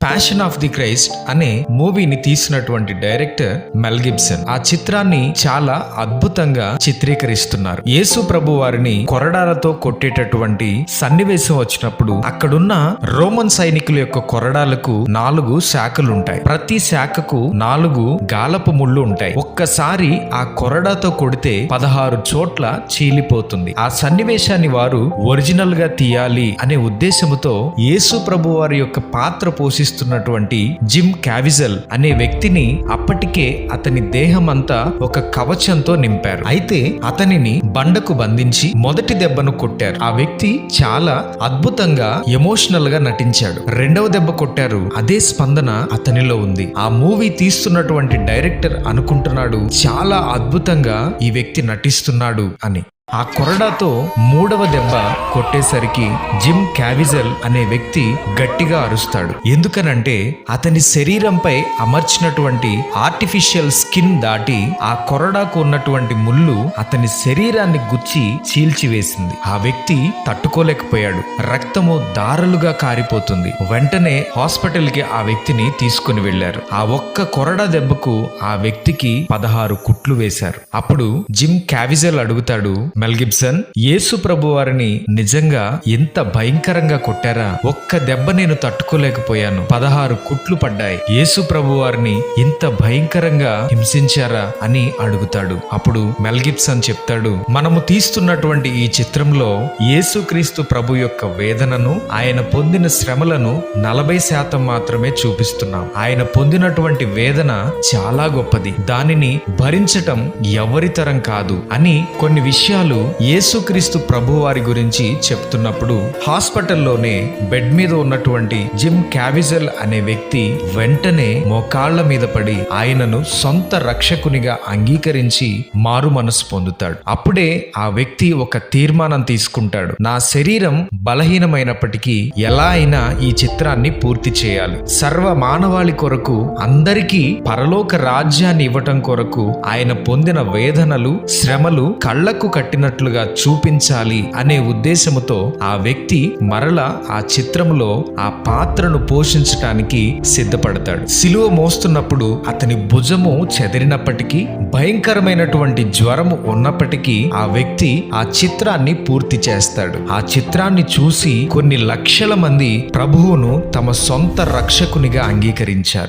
Passion of the Christ అనే మూవీని తీసినటువంటి డైరెక్టర్ మెల్ గిబ్సన్ ఆ చిత్రాన్ని చాలా అద్భుతంగా చిత్రీకరిస్తున్నారు. యేసు ప్రభు వారిని కొరడాలతో కొట్టేటటువంటి సన్నివేశం వచ్చినప్పుడు అక్కడున్న రోమన్ సైనికుల యొక్క కొరడాలకు 4 శాఖలు ఉంటాయి. ప్రతి శాఖకు 4 గాలపు ముళ్ళు ఉంటాయి. ఒక్కసారి ఆ కొరడాతో కొడితే 16 చోట్ల చీలిపోతుంది. ఆ సన్నివేశాన్ని వారు ఒరిజినల్ గా తీయాలి అనే ఉద్దేశంతో యేసు ప్రభు వారి యొక్క పాత్ర పోషిస్తున్నటువంటి జిమ్ క్యావిజల్ అనే వ్యక్తిని అప్పటికే అతని దేహం అంతా ఒక కవచంతో నింపారు. అయితే అతనిని బండకు బంధించి మొదటి దెబ్బను కొట్టారు. ఆ వ్యక్తి చాలా అద్భుతంగా ఎమోషనల్ గా నటించాడు. రెండవ దెబ్బ కొట్టారు. అదే స్పందన అతనిలో ఉంది. ఆ మూవీ తీస్తున్నటువంటి డైరెక్టర్ అనుకుంటున్నాడు చాలా అద్భుతంగా ఈ వ్యక్తి నటిస్తున్నాడు అని. ఆ కొరడాతో 3వ దెబ్బ కొట్టేసరికి జిమ్ క్యావిజల్ అనే వ్యక్తి గట్టిగా అరుస్తాడు. ఎందుకనంటే అతని శరీరంపై అమర్చినటువంటి ఆర్టిఫిషియల్ స్కిన్ దాటి ఆ కొరడాకు ఉన్నటువంటి ముళ్ళు అతని శరీరాన్ని గుచ్చి చీల్చివేసింది. ఆ వ్యక్తి తట్టుకోలేకపోయాడు. రక్తము దారలుగా కారిపోతుంది. వెంటనే హాస్పిటల్ కి ఆ వ్యక్తిని తీసుకుని వెళ్లారు. ఆ ఒక్క కొరడా దెబ్బకు ఆ వ్యక్తికి 16 కుట్లు వేశారు. అప్పుడు జిమ్ క్యావిజల్ అడుగుతాడు, మెల్ గిబ్సన్, యేసు ప్రభు వారిని నిజంగా ఎంత భయంకరంగా కొట్టారా? ఒక్క దెబ్బ నేను తట్టుకోలేకపోయాను. 16 కుట్లు పడ్డాయి. యేసు ప్రభు వారిని ఇంత భయంకరంగా హింసించారా అని అడుగుతాడు. అప్పుడు మెల్ గిబ్సన్ చెప్తాడు, మనము తీస్తున్నటువంటి ఈ చిత్రంలో యేసుక్రీస్తు ప్రభు యొక్క వేదనను, ఆయన పొందిన శ్రమలను 40% మాత్రమే చూపిస్తున్నాం. ఆయన పొందినటువంటి వేదన చాలా గొప్పది. దానిని భరించటం ఎవరితరం కాదు అని కొన్ని విషయాలు యేసుక్రీస్తు ప్రభు వారి గురించి చెప్తున్నప్పుడు హాస్పిటల్లోనే బెడ్ మీద ఉన్నటువంటి జిమ్ క్యావిజల్ అనే వ్యక్తి వెంటనే మోకాళ్ల మీద పడి ఆయనను సొంత రక్షకునిగా అంగీకరించి మారు మనసు పొందుతాడు. అప్పుడే ఆ వ్యక్తి ఒక తీర్మానం తీసుకుంటాడు. నా శరీరం బలహీనమైనప్పటికీ ఎలా అయినా ఈ చిత్రాన్ని పూర్తి చేయాలి. సర్వ మానవాళి కొరకు, అందరికీ పరలోక రాజ్యాన్ని ఇవ్వటం కొరకు ఆయన పొందిన వేదనలు, శ్రమలు కళ్లకు కట్టినట్లుగా చూపించాలి అనే ఉద్దేశముతో ఆ వ్యక్తి మరలా ఆ చిత్రములో ఆ పాత్రను పోషించటానికి సిద్ధపడతాడు. సిలువ మోస్తున్నప్పుడు అతని భుజము చెదిరినప్పటికీ, భయంకరమైనటువంటి జ్వరము ఉన్నప్పటికీ ఆ వ్యక్తి ఆ చిత్రాన్ని పూర్తి చేస్తాడు. ఆ చిత్రాన్ని చూసి కొన్ని లక్షల మంది ప్రభువును తమ సొంత రక్షకునిగా అంగీకరించారు.